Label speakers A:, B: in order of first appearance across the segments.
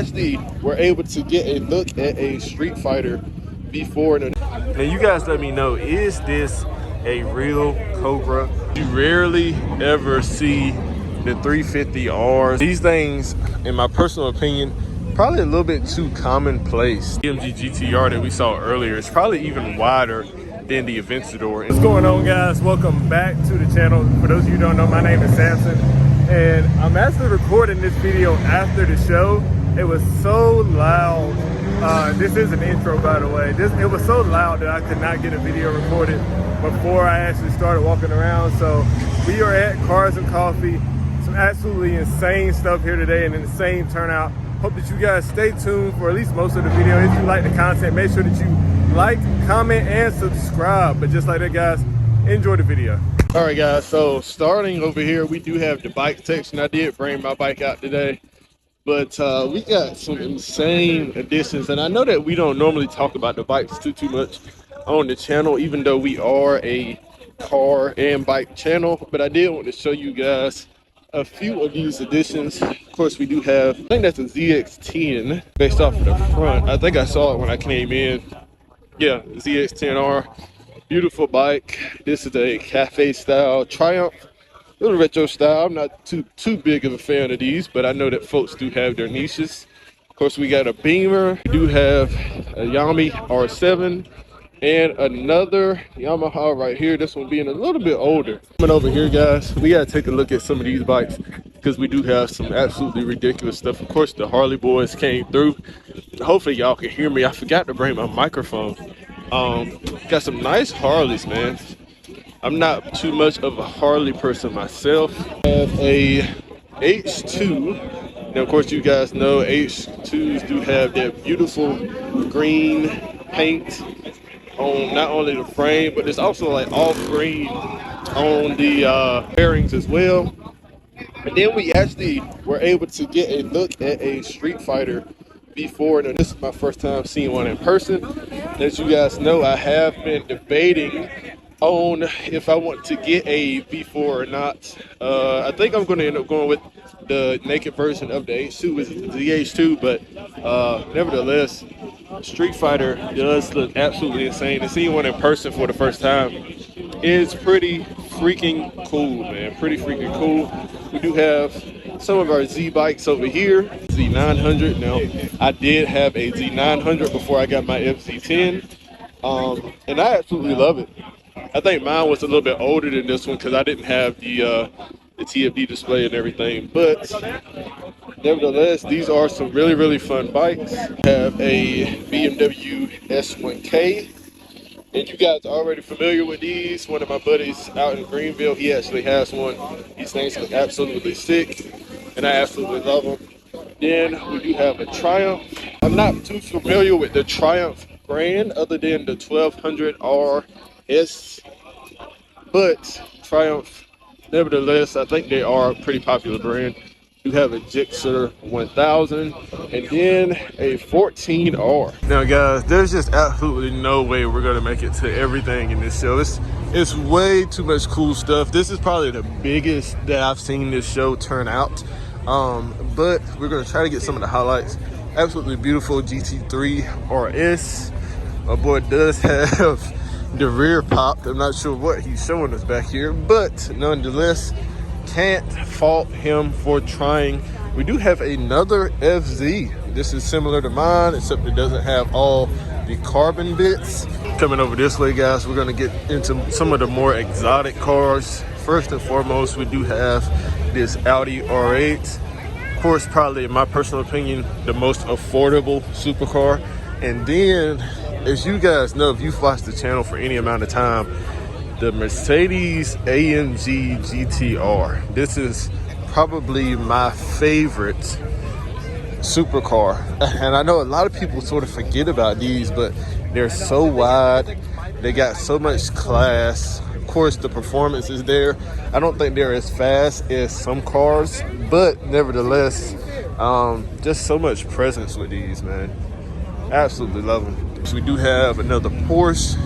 A: actually were able to get a look at a Street Fighter before. Now you guys let me know, is this a real Cobra? You rarely ever see the 350Rs. These things, in my personal opinion, probably a little bit too commonplace. AMG GTR that we saw earlier is probably even wider than the Aventador. What's going on, guys? Welcome back to the channel. For those of you who don't know, my name is Samson, and I'm actually recording this video after the show. It was so loud. This is an intro, by the way. It was so loud that I could not get a video recorded before I actually started walking around. So we are at Cars and Coffee. Some absolutely insane stuff here today, and an insane turnout. Hope that you guys stay tuned for at least most of the video. If you like the content, make sure that you like, comment, and subscribe. But just like that, guys, enjoy the video. All right, guys, so starting over here, we do have the bike section. I did bring my bike out today, but we got some insane additions. And I know that we don't normally talk about the bikes too much on the channel, even though we are a car and bike channel. But I did want to show you guys a few of these additions. Of course, we do have, I think that's a ZX-10 based off of the front. I think I saw it when I came in. Yeah, ZX-10R. Beautiful bike. This is a cafe style Triumph, a little retro style. I'm not too big of a fan of these, but I know that folks do have their niches. Of course, we got a Beamer. We do have a Yami R7 and another Yamaha right here. This one being a little bit older. Coming over here, guys, we gotta take a look at some of these bikes because we do have some absolutely ridiculous stuff. Of course, the Harley boys came through. Hopefully y'all can hear me. I forgot to bring my microphone. Got some nice Harleys, man. I'm not too much of a Harley person myself. I have a H2. Now, of course, you guys know H2s do have that beautiful green paint on not only the frame, but it's also like off green on the bearings as well. And then we actually were able to get a look at a Street Fighter before. Now, this is my first time seeing one in person. As you guys know, I have been debating on if I want to get a V4 or not. I think I'm going to end up going with the naked version of the H2, which is the H2, but nevertheless, Street Fighter does look absolutely insane. And seeing one in person for the first time is pretty freaking cool, man. Pretty freaking cool. We do have some of our Z bikes over here. Z900. Now, I did have a Z900 before I got my FZ10, and I absolutely love it. I think mine was a little bit older than this one because I didn't have the TFT display and everything, but nevertheless, these are some really fun bikes. We have a BMW S1K, and you guys are already familiar with these. One of my buddies out in Greenville, he actually has one. These things look absolutely sick, and I absolutely love them. Then we do have a Triumph. I'm not too familiar with the Triumph brand other than the 1200 RS, but Triumph, nevertheless, I think they are a pretty popular brand. You have a Gixxer 1000 and then a 14R. Now, guys, there's just absolutely no way we're gonna make it to everything in this show. It's way too much cool stuff. This is probably the biggest that I've seen this show turn out. But we're gonna try to get some of the highlights. Absolutely beautiful GT3 RS. My boy does have the rear popped. I'm not sure what he's showing us back here, but nonetheless, can't fault him for trying. We do have another FZ. This is similar to mine, except it doesn't have all the carbon bits. Coming over this way, guys, we're gonna get into some of the more exotic cars. First and foremost, we do have this Audi R8. Of course, probably in my personal opinion, the most affordable supercar. And then, as you guys know, if you've watched the channel for any amount of time, the Mercedes AMG GTR. This is probably my favorite supercar. And I know a lot of people sort of forget about these, but they're so wide. They got so much class. Of course, the performance is there. I don't think they're as fast as some cars, but nevertheless, just so much presence with these, man. Absolutely love them. So we do have another Porsche,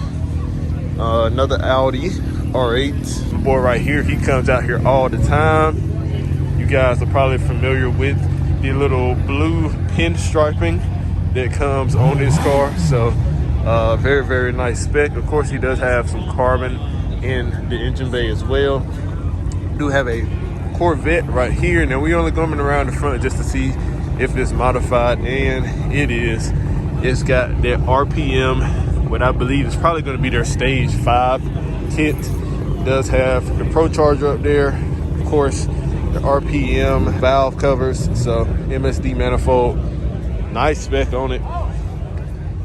A: another Audi R8. Boy right here, he comes out here all the time. You guys are probably familiar with the little blue pinstriping that comes on this car. So very, very nice spec. Of course, he does have some carbon in the engine bay as well. We do have a Corvette right here. Now we only coming around the front just to see if it's modified, and it is. It's got their RPM, what I believe is probably going to be their stage 5 kit. It does have the Pro Charger up there, of course, the RPM valve covers, so MSD manifold, nice spec on it.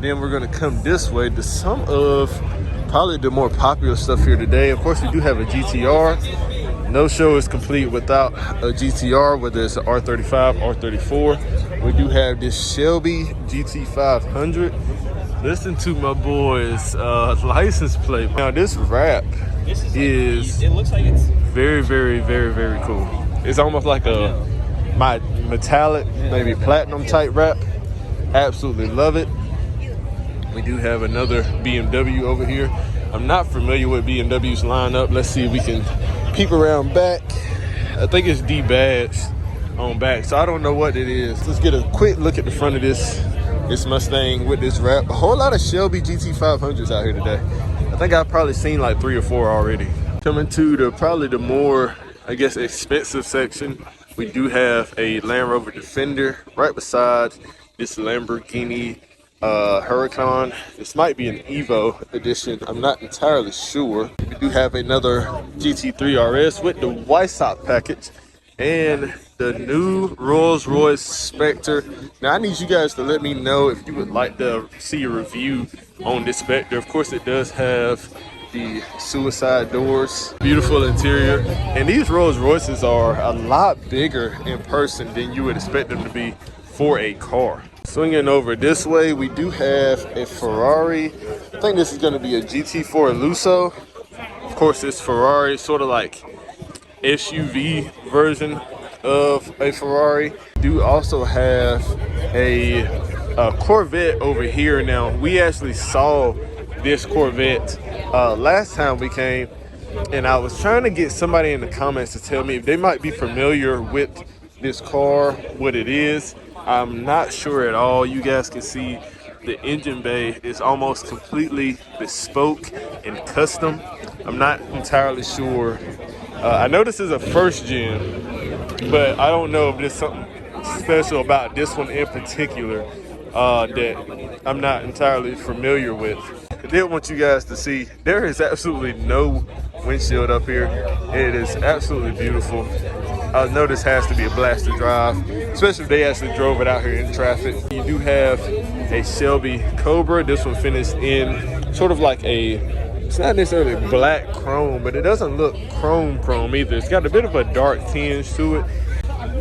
A: Then we're going to come this way to some of probably the more popular stuff here today. Of course, we do have a GTR. No show is complete without a GTR, whether it's an R35, R34. We do have this Shelby GT500. Listen to my boy's license plate. Now this wrap is
B: it looks like it's
A: very, very, very, very cool. It's almost like a metallic, maybe platinum type wrap. Absolutely love it. We do have another BMW over here. I'm not familiar with BMW's lineup. Let's see if we can peep around back. I think it's D-badged on back, so I don't know what it is. Let's get a quick look at the front of this Mustang with this wrap. A whole lot of Shelby GT500s out here today. I think I've probably seen like 3 or 4 already. Coming to probably the more, I guess, expensive section, we do have a Land Rover Defender right beside this Lamborghini Huracan. This might be an Evo edition, I'm not entirely sure. We do have another GT3 RS with the Weissach package and the new Rolls-Royce Spectre. Now I need you guys to let me know if you would like to see a review on this Spectre. Of course, it does have the suicide doors, beautiful interior, and these Rolls-Royces are a lot bigger in person than you would expect them to be for a car. Swinging over this way, we do have a Ferrari. I think this is going to be a GT4 Lusso. Of course, this Ferrari is sort of like SUV version of a Ferrari. We do also have a Corvette over here. Now, we actually saw this Corvette last time we came, and I was trying to get somebody in the comments to tell me if they might be familiar with this car, what it is. I'm not sure at all. You guys can see the engine bay is almost completely bespoke and custom. I'm not entirely sure. I know this is a first gen, but I don't know if there's something special about this one in particular that I'm not entirely familiar with. I did want you guys to see there is absolutely no windshield up here. It is absolutely beautiful. I know this has to be a blast to drive, especially if they actually drove it out here in traffic. You do have a Shelby Cobra. This one finished in sort of like it's not necessarily black chrome, but it doesn't look chrome either. It's got a bit of a dark tinge to it.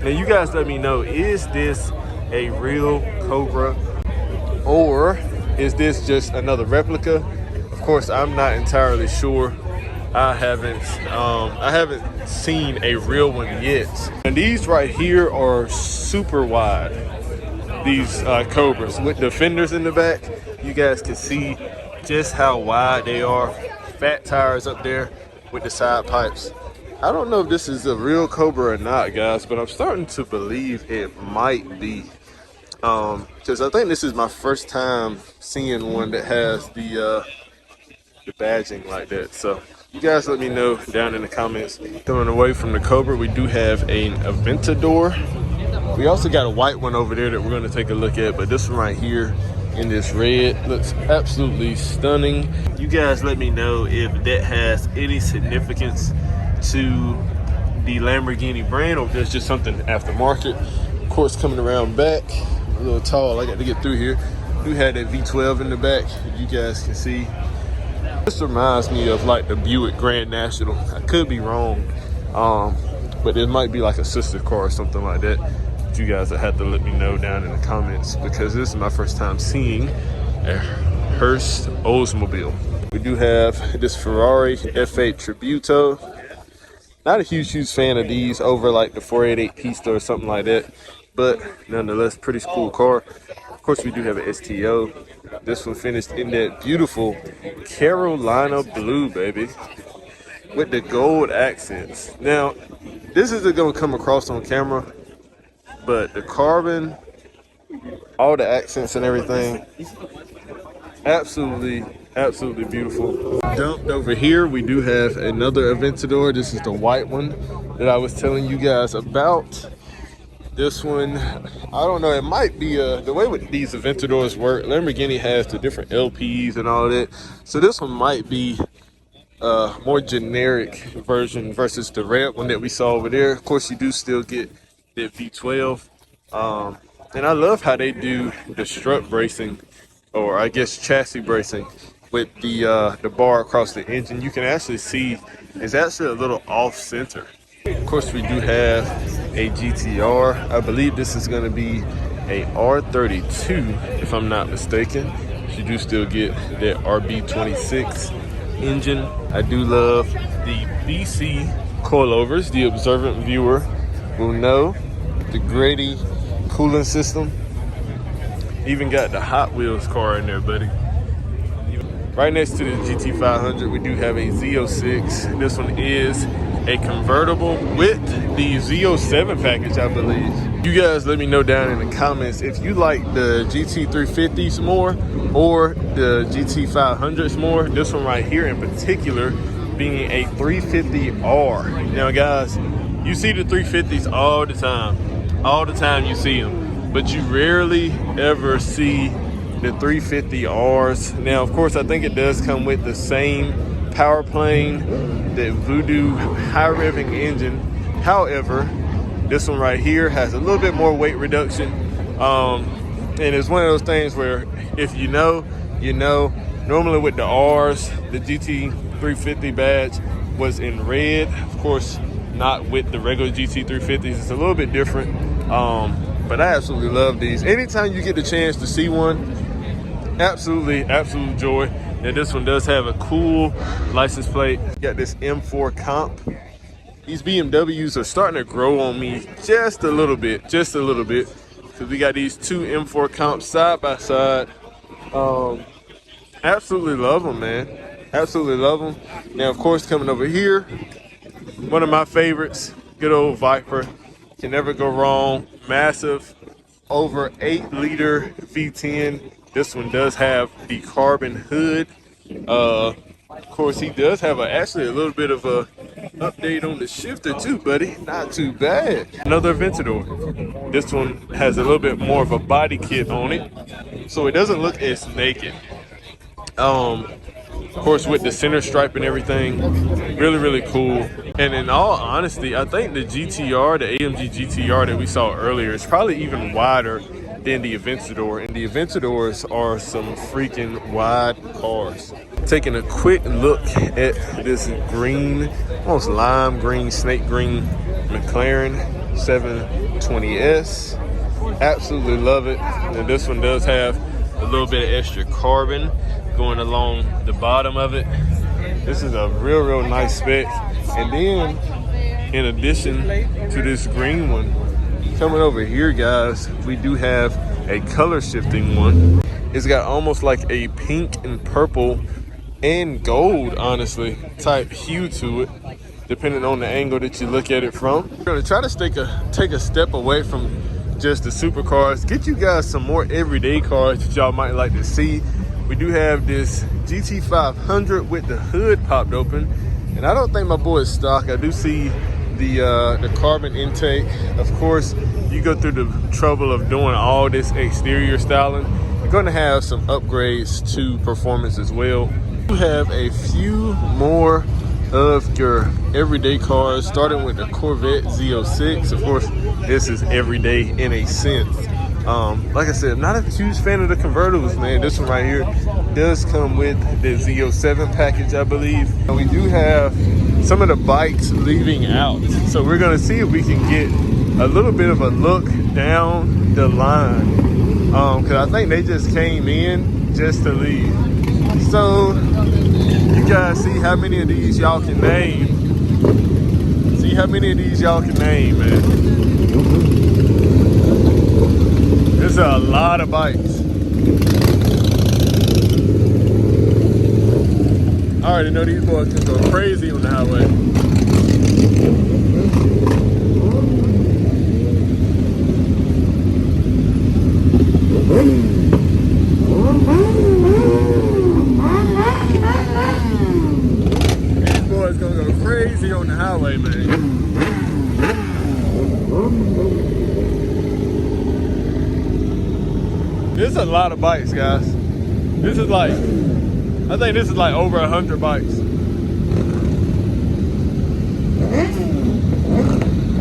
A: Now you guys let me know, is this a real Cobra or is this just another replica? Of course, I'm not entirely sure. I haven't seen a real one yet. And these right here are super wide. These Cobras with the fenders in the back. You guys can see just how wide they are. Fat tires up there with the side pipes. I don't know if this is a real Cobra or not, guys, but I'm starting to believe it might be. Because I think this is my first time seeing one that has the badging like that. So you guys let me know down in the comments. Coming away from the Cobra, we do have an Aventador. We also got a white one over there that we're going to take a look at, but this one right here in this red looks absolutely stunning. You guys let me know if that has any significance to the Lamborghini brand or if there's just something aftermarket. Of course, coming around back, a little tall, I got to get through here. We had that V12 in the back, you guys can see. This reminds me of like the Buick Grand National. I could be wrong, but it might be like a sister car or something like that. But you guys have to let me know down in the comments because this is my first time seeing a Hearst Oldsmobile. We do have this Ferrari F8 Tributo. Not a huge fan of these over like the 488 Pista or something like that, but nonetheless, pretty cool car. Of course, we do have an STO. This one finished in that beautiful Carolina blue, baby, with the gold accents. Now, this isn't going to come across on camera, but the carbon, all the accents and everything, absolutely beautiful. Dumped over here, we do have another Aventador. This is the white one that I was telling you guys about. This one, I don't know, it might be the way with these Aventadors work, Lamborghini has the different LPs and all that, so this one might be more generic version versus the red one that we saw over there. Of course, you do still get the V12, and I love how they do the strut bracing, or I guess chassis bracing, with the bar across the engine. You can actually see it's actually a little off center. Of course, we do have a GTR. I believe this is going to be a R32, if I'm not mistaken. You do still get that RB26 engine. I do love the BC coilovers. The observant viewer will know the Grady cooling system. Even got the Hot Wheels car in there, buddy. Right next to the GT500, we do have a Z06. This one is a convertible with the Z07 package, I believe. You guys let me know down in the comments if you like the GT350s more or the GT500s more. This one right here in particular being a 350R. Now guys, you see the 350s all the time. All the time you see them, but you rarely ever see the 350Rs. Now, of course, I think it does come with the same power plane, the Voodoo high revving engine. However, this one right here has a little bit more weight reduction. And it's one of those things where if you know, you know. Normally with the Rs, the GT350 badge was in red. Of course, not with the regular GT350s. It's a little bit different. But I absolutely love these. Anytime you get the chance to see one, absolute joy. And this one does have a cool license plate. Got this M4 comp. These BMWs are starting to grow on me just a little bit, because we got these two M4 comps side by side. Absolutely love them, man. Absolutely love them. Now, of course, coming over here, one of my favorites, good old Viper. Can never go wrong. Massive, over 8-liter V10. This one does have the carbon hood. Of course, he does have actually a little bit of a update on the shifter too, buddy. Not too bad. Another Aventador. This one has a little bit more of a body kit on it, so it doesn't look as naked. Of course, with the center stripe and everything, really cool. And in all honesty, I think the GTR, the AMG GTR that we saw earlier, is probably even wider than the Aventador, and the Aventadors are some freaking wide cars. Taking a quick look at this green, almost lime green, snake green McLaren 720S. Absolutely love it. And this one does have a little bit of extra carbon going along the bottom of it. This is a real nice spec. And then in addition to this green one, coming over here, guys, we do have a color shifting one. It's got almost like a pink and purple and gold, honestly, type hue to it, depending on the angle that you look at it from. We're gonna try to take a step away from just the supercars, get you guys some more everyday cars that y'all might like to see. We do have this GT500 with the hood popped open, and I don't think my boy is stock. I do see the carbon intake. Of course, you go through the trouble of doing all this exterior styling, you're going to have some upgrades to performance as well. You have a few more of your everyday cars, starting with the Corvette Z06. Of course, this is everyday in a sense. Like I said, I'm not a huge fan of the convertibles, man. This one right here does come with the Z07 package, I believe. And we do have some of the bikes leaving out, so we're gonna see if we can get a little bit of a look down the line, because I think they just came in just to leave. So you guys see how many of these y'all can name. See how many of these y'all can name, man. There's a lot of bikes. I already know these boys can go crazy on the highway. This is a lot of bikes, guys. This is like, I think this is like over 100 bikes.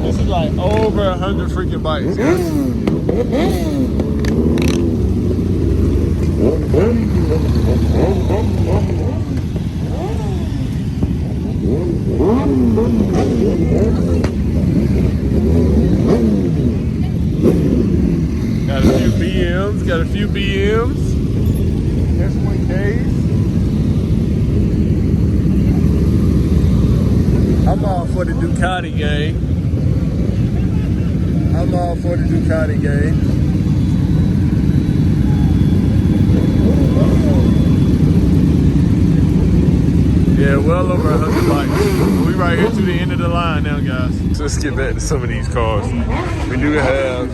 A: This is like over 100 freaking bikes, guys. Got a few BMs, got a few BMs. S1Ks. I'm all for the Ducati gang. I'm all for the Ducati gang. Yeah, well over 100 bikes. We right here to the end of the line now, guys. So let's get back to some of these cars. We do have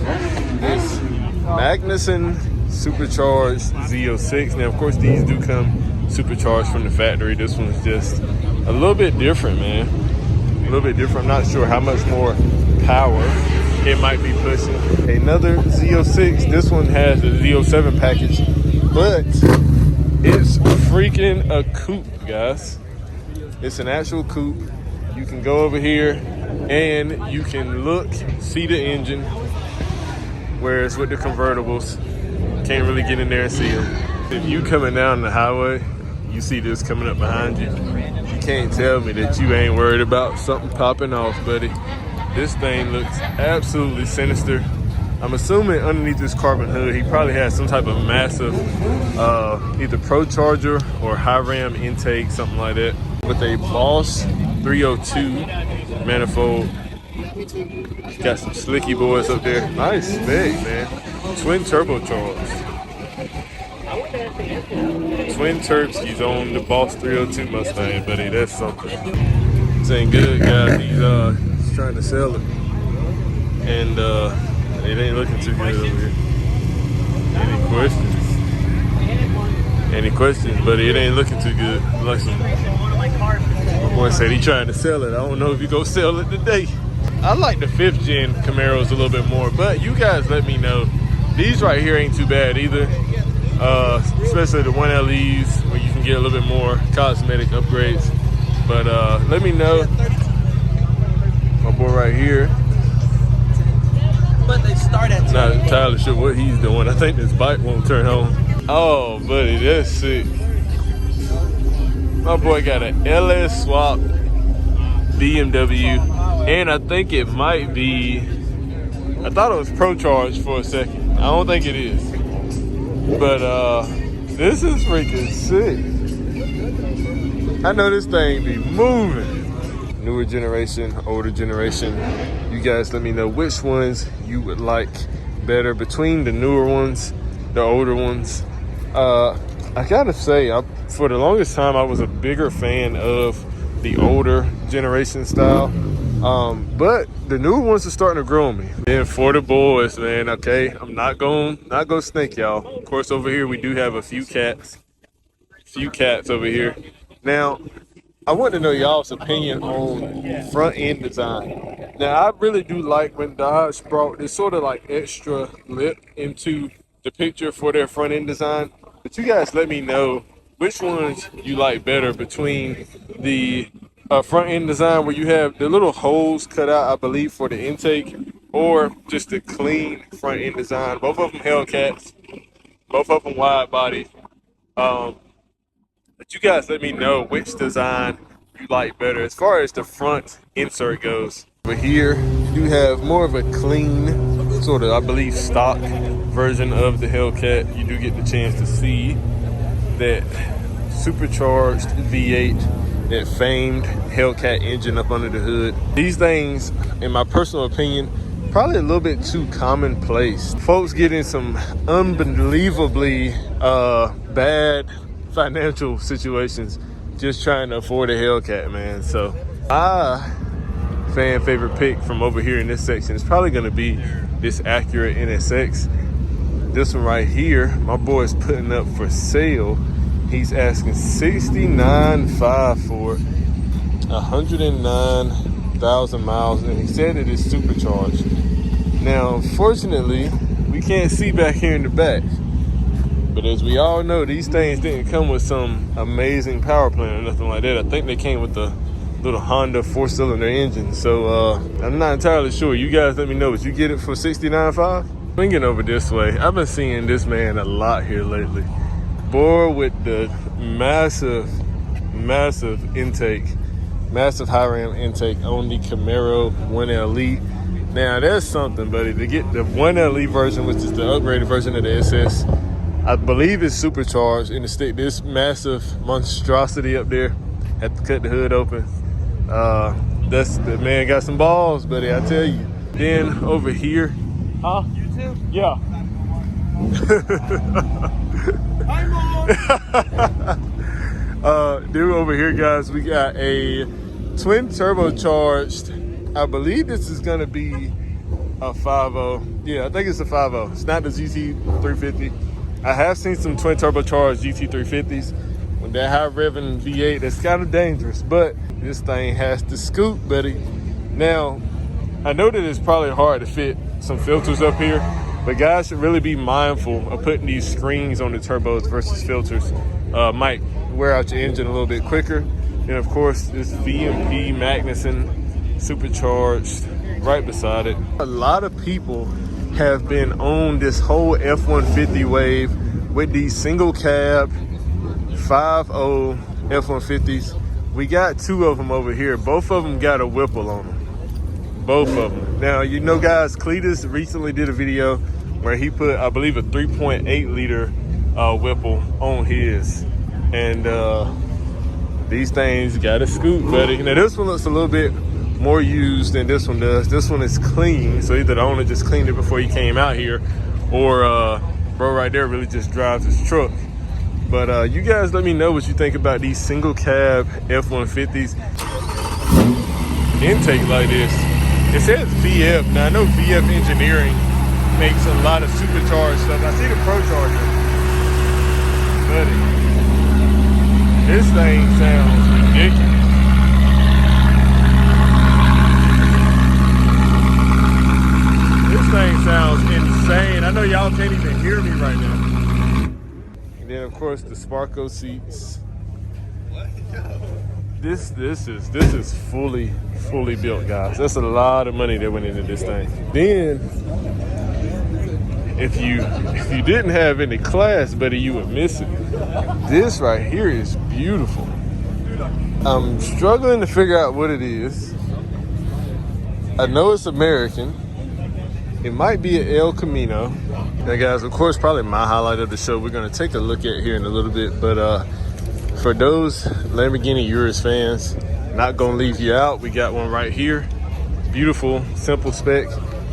A: this Magnuson supercharged Z06. Now, of course, these do come supercharged from the factory. This one's just a little bit different, man. A little bit different. I'm not sure how much more power it might be pushing. Another Z06. This one has the Z07 package, but it's freaking a coupe, guys. It's an actual coupe. You can go over here and you can look, see the engine, whereas with the convertibles, can't really get in there and see them. If you coming down the highway, you see this coming up behind you, you can't tell me that you ain't worried about something popping off, buddy. This thing looks absolutely sinister. I'm assuming underneath this carbon hood, he probably has some type of massive either Pro Charger or high ram intake, something like that. With a Boss 302 manifold. Got some slicky boys up there. Nice spec, man. Twin turbocharged. Twin Turpskis on the Boss 302 Mustang, buddy. That's something. This ain't good, guys. He's trying to sell it. And it ain't looking too good over here. Any questions? Any questions, buddy? It ain't looking too good. Like some, my boy said he trying to sell it. I don't know if he gonna sell it today. I like the 5th gen Camaros a little bit more, but you guys let me know. These right here ain't too bad either. Especially the 1LEs where you can get a little bit more cosmetic upgrades. But let me know. My boy right here.
B: But they start at
A: Not entirely sure what he's doing. I think this bike won't turn on. Oh, buddy, that's sick. My boy got an LS swap BMW, and I think it might be, I thought it was Pro Charge for a second. I don't think it is. But this is freaking sick. I know this thing be moving. Newer generation, older generation. You guys let me know which ones you would like better between the newer ones, the older ones. I gotta say, for the longest time, I was a bigger fan of the older generation style. But the newer ones are starting to grow on me. Then for the boys, man, okay, I'm not gonna snake y'all. Of course, over here we do have a few cats over here. Now, I want to know y'all's opinion on front end design. Now, I really do like when Dodge brought this sort of like extra lip into the picture for their front end design. But you guys let me know which ones you like better between the front end design where you have the little holes cut out, I believe, for the intake, or just the clean front end design. Both of them Hellcats, both of them wide body. But you guys let me know which design you like better as far as the front insert goes. Over here, you do have more of a clean, sort of, I believe, stock version of the Hellcat. You do get the chance to see that supercharged V8, that famed Hellcat engine up under the hood. These things, in my personal opinion, probably a little bit too commonplace. Folks get in some unbelievably bad financial situations just trying to afford a Hellcat, man. So fan favorite pick from over here in this section is probably going to be this Acura NSX. This one right here, my boy is putting up for sale. He's asking $69,500 for 109,000 miles, and he said it is supercharged. Now, unfortunately, we can't see back here in the back, But as we all know, these things didn't come with some amazing power plant or nothing like that. I think they came with the little Honda 4-cylinder engine. So I'm not entirely sure. You guys let me know. Would you get it for $69.5? Swinging over this way, I've been seeing this man a lot here lately. Boy, with the massive intake, massive high ram intake on the Camaro 1LE. Now that's something, buddy. To get the 1LE version, which is the upgraded version of the SS, I believe it's supercharged, and to stick this massive monstrosity up there, had to cut the hood open. The man got some balls, buddy, I tell you. Then over here, huh? You too? Yeah.
B: Hi, Mom.
A: Then over here, guys, we got a twin turbocharged. I believe this is gonna be a 5.0. Yeah, I think it's a 5.0. It's not the GT350. I have seen some twin turbocharged GT350s with that high revving V8. That's kind of dangerous, but this thing has to scoot, buddy. Now, I know that it's probably hard to fit some filters up here, but guys should really be mindful of putting these screens on the turbos versus filters. Might wear out your engine a little bit quicker. And of course, this VMP Magnuson supercharged right beside it. A lot of people have been on this whole F-150 wave with these single cab 5.0 F-150s. We got two of them over here. Both of them got a Whipple on them. Both of them. Now, you know, guys, Cletus recently did a video where he put, I believe, a 3.8 liter Whipple on his. And these things got to scoot, buddy. Now, this one looks a little bit more used than this one does. This one is clean, so either the owner just cleaned it before he came out here, or bro right there really just drives his truck. But you guys let me know what you think about these single cab F-150s. Intake like this. It says VF. Now I know VF Engineering makes a lot of supercharged stuff. I see the Pro Charger. Buddy, this thing sounds ridiculous. This thing sounds insane. I know y'all can't even hear me right now. And then of course the Sparko seats. This is fully built, guys. That's a lot of money that went into this thing. Then if you didn't have any class, buddy, you would miss it. This right here is beautiful. I'm struggling to figure out what it is. I know it's American. It might be an El Camino. Now, guys, of course, probably my highlight of the show we're going to take a look at here in a little bit. But for those Lamborghini Urus fans, not going to leave you out. We got one right here. Beautiful, simple spec.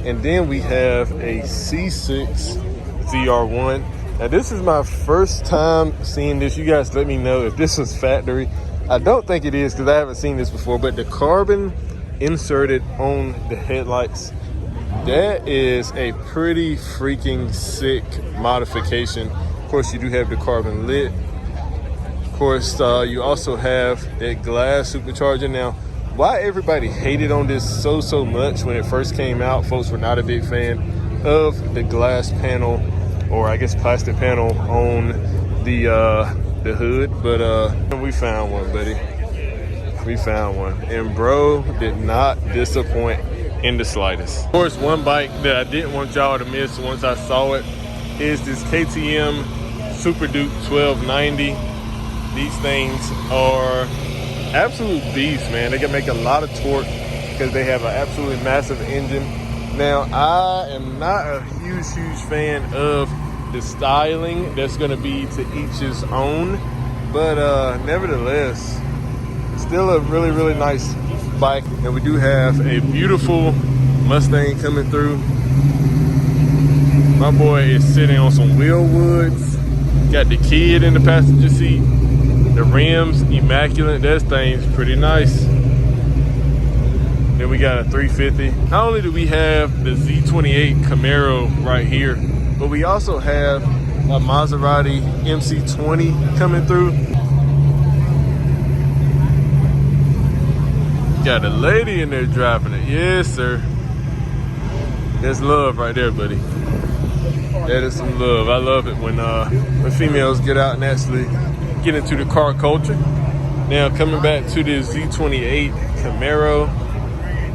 A: And then we have a C6 ZR1. Now, this is my first time seeing this. You guys let me know if this was factory. I don't think it is because I haven't seen this before. But the carbon inserted on the headlights, that is a pretty freaking sick modification. Of course, you do have the carbon lit. Of course, you also have that glass supercharger. Now, why everybody hated on this so much when it first came out, folks were not a big fan of the glass panel, or I guess plastic panel on the hood. But we found one, buddy. We found one, and bro did not disappoint in the slightest. Of course, one bike that I didn't want y'all to miss once I saw it is this KTM Super Duke 1290. These things are absolute beasts, man. They can make a lot of torque because they have an absolutely massive engine. Now, I am not a huge fan of the styling. That's going to be to each his own, but nevertheless, still a really nice bike. And we do have a beautiful Mustang coming through. My boy is sitting on some wheel woods. Got the kid in the passenger seat. The rims immaculate. That thing's pretty nice. Then we got a 350. Not only do we have the Z28 Camaro right here, but we also have a Maserati MC20 coming through. Got a lady in there driving it. Yes, sir. That's love right there, buddy.
B: That is some love. I love it when females get out and actually get into the car culture. Now coming back to this Z28 Camaro,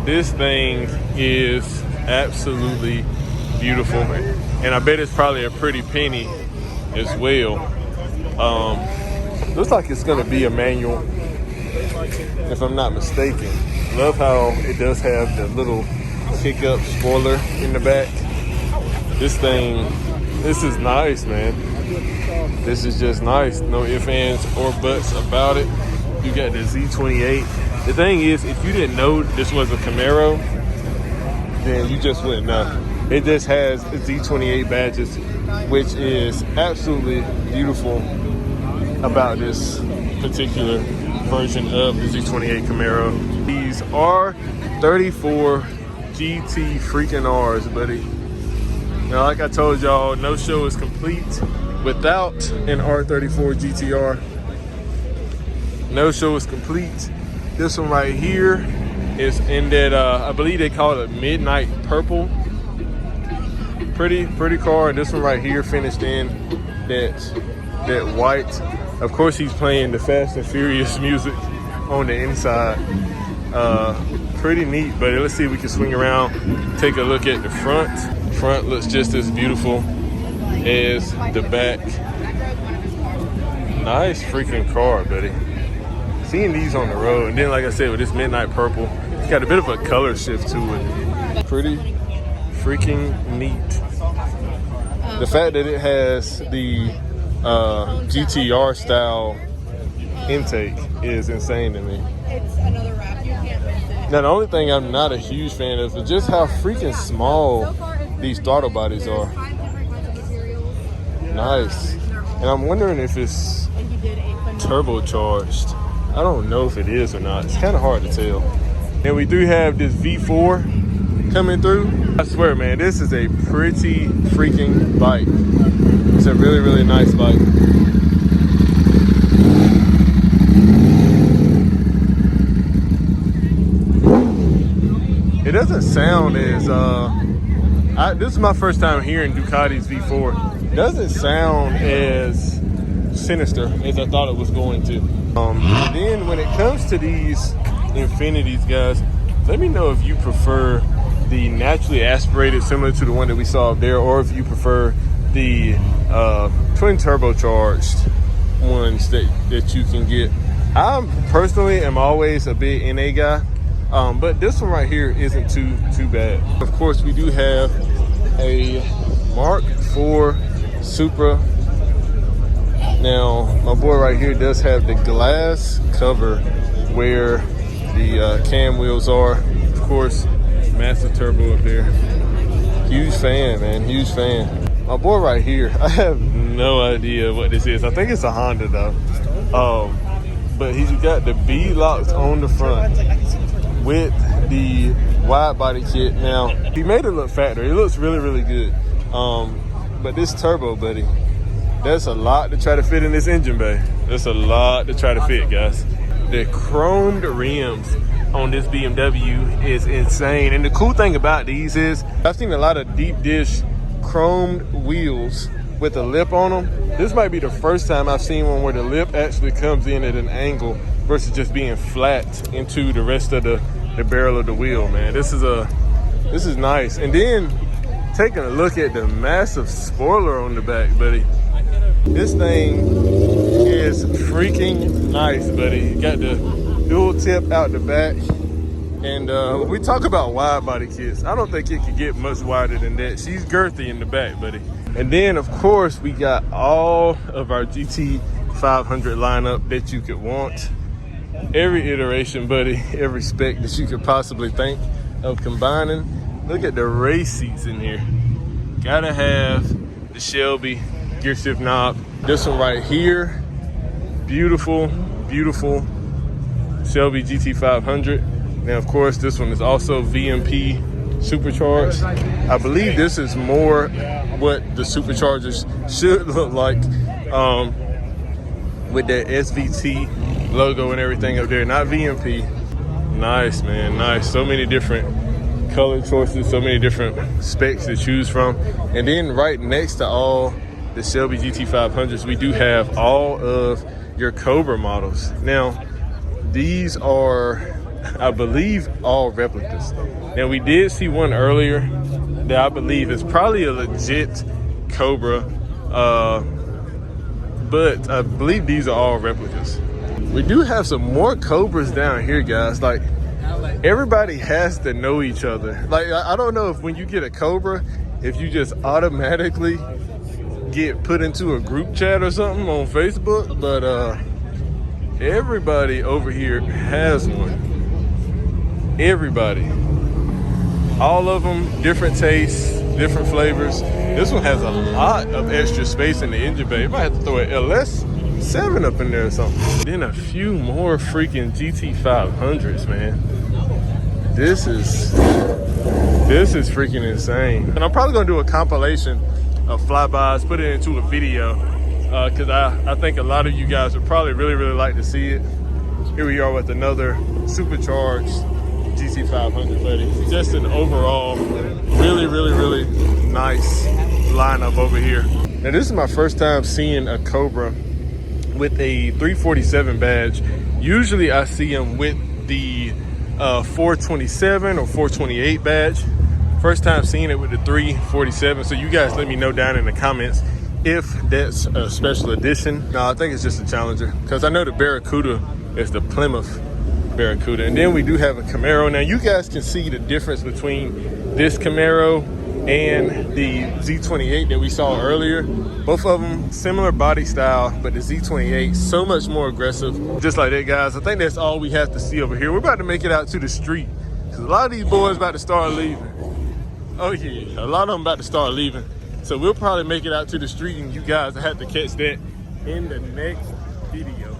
B: this thing is absolutely beautiful, and I bet it's probably a pretty penny as well. Looks like it's gonna be a manual, if I'm not mistaken. Love how it does have the little pickup spoiler in the back. This is nice, man. This is just nice. No ifs, ands, or buts about it. You got the Z28. The thing is, if you didn't know this was a Camaro, then you just wouldn't know. It just has Z28 badges, which is absolutely beautiful about this particular version of the Z28 Camaro. These are 34 GT freaking R's, buddy. Now, like I told y'all, no show is complete without an R34 GTR. No show is complete. This one right here is in that, I believe they call it midnight purple. Pretty car. This one right here finished in that white. Of course, he's playing the Fast and Furious music on the inside. Pretty neat, but let's see if we can swing around, take a look at the front. Front looks just as beautiful as the back. Nice freaking car, buddy. Seeing these on the road, and then like I said, with this midnight purple, it's got a bit of a color shift to it. Pretty freaking neat. The fact that it has the GTR style intake is insane to me.
C: It's another wrap. You can't miss it.
B: Now, the only thing I'm not a huge fan of is just how freaking small these throttle bodies are. Nice. And I'm wondering if it's turbocharged. I don't know if it is or not. It's kind of hard to tell. And we do have this V4 coming through. I swear, man, this is a pretty freaking bike. It's a really, really nice bike. It doesn't sound as, this is my first time hearing Ducati's V4. It doesn't sound as sinister as I thought it was going to. And then when it comes to these Infinities, guys, let me know if you prefer the naturally aspirated, similar to the one that we saw up there, or if you prefer the twin turbocharged ones that you can get. I personally am always a big NA guy, but this one right here isn't too bad. Of course, we do have a Mark IV Supra. Now, my boy right here does have the glass cover where the cam wheels are. Of course, massive turbo up there. Huge fan, man, huge fan. My boy right here, I have no idea what this is. I think it's a Honda though. But he's got the B locks on the front with the wide body kit. Now, he made it look factory. It looks really, really good. But this turbo, buddy, that's a lot to try to fit in this engine bay. That's a lot to try to fit, guys. The chromed rims on this BMW is insane. And the cool thing about these is I've seen a lot of deep dish chromed wheels with a lip on them. This might be the first time I've seen one where the lip actually comes in at an angle versus just being flat into the rest of the barrel of the wheel, man. This is nice. And then taking a look at the massive spoiler on the back, buddy. This thing is freaking nice, buddy. Got the dual tip out the back. And when we talk about wide body kits, I don't think it could get much wider than that. She's girthy in the back, buddy. And then, of course, we got all of our GT 500 lineup that you could want. Every iteration, buddy, every spec that you could possibly think of combining. Look at the race seats in here. Gotta have the Shelby gear shift knob. This one right here, beautiful, beautiful Shelby GT 500. Now, of course, this one is also VMP supercharged. I believe this is more what the superchargers should look like, with that SVT logo and everything up there, not VMP. Nice, man, nice. So many different color choices, so many different specs to choose from. And then right next to all the Shelby GT500s, we do have all of your Cobra models. Now, these are, I believe, all replicas. Now, we did see one earlier that I believe is probably a legit Cobra, but I believe these are all replicas. We do have some more Cobras down here, guys. Like, everybody has to know each other. Like, I don't know if when you get a Cobra, if you just automatically get put into a group chat or something on Facebook, but everybody over here has one. Everybody. All of them, different tastes, different flavors. This one has a lot of extra space in the engine bay. You might have to throw an LS7 up in there or something. Then a few more freaking GT500s, man. This is freaking insane. And I'm probably gonna do a compilation of flybys, put it into a video, because I think a lot of you guys would probably really like to see it. Here we are with another supercharged GT500, buddy. Just an overall really nice lineup over here. Now, this is my first time seeing a Cobra with a 347 badge. Usually I see them with the 427 or 428 badge. First time seeing it with the 347. So you guys let me know down in the comments if that's a special edition. No, I think it's just a Challenger, because I know the Barracuda is the Plymouth Barracuda. And then we do have a Camaro. Now, you guys can see the difference between this Camaro and the Z28 that we saw earlier. Both of them similar body style, but the Z28 so much more aggressive. Just like that, guys. I think that's all we have to see over here. We're about to make it out to the street, because a lot of these boys about to start leaving. Oh yeah, a lot of them about to start leaving. So we'll probably make it out to the street, and you guys have to catch that in the next video.